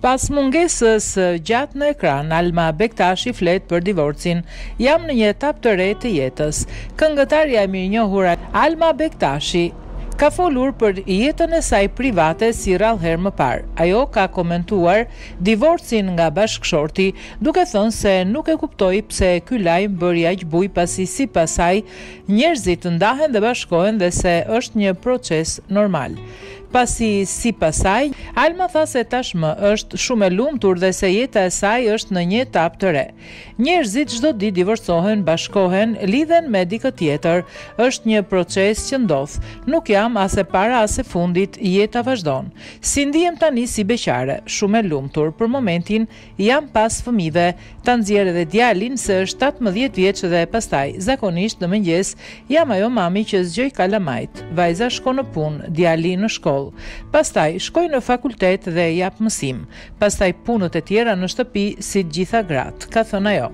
Pas mungesës gjatë në ekran, Alma Bektashi flet për divorcin. Jam në një etap të re të jetës. Këngëtarja e mirënjohur Alma Bektashi ka folur për jetën e saj private si rrallëherë më parë. Ajo ka komentuar divorcin nga bashkëshorti, duke thënë se nuk e kuptoi pse ky lajm bëri aq buj pasi sipas saj njerëzit ndahen dhe bashkohen dhe se është një proces normal. Pasi sipas saj, Alma tha se tashmë është shumë e lumtur dhe se jeta e saj është në një etap të re. Njerëzit çdo ditë divorcohen, bashkohen, lidhen me dikë tjetër. Është një proces që ndodh. Nuk jam as e para as e fundit, jeta vazhdon. Si ndihem tani si beqare, shumë e lumtur. Për momentin jam pas fëmijëve, ta nxjerr edhe djalin se është 17 vjeç dhe pastaj zakonisht në mëngjes jam ajo mami që zgjoj kalamajt. Vajza shkon në punë, djali në shkollë. Pastaj shkoj në fakultet dhe jap mësim. Pastaj punët e tjera në shtëpi si të gjitha gratë, ka thënë ajo.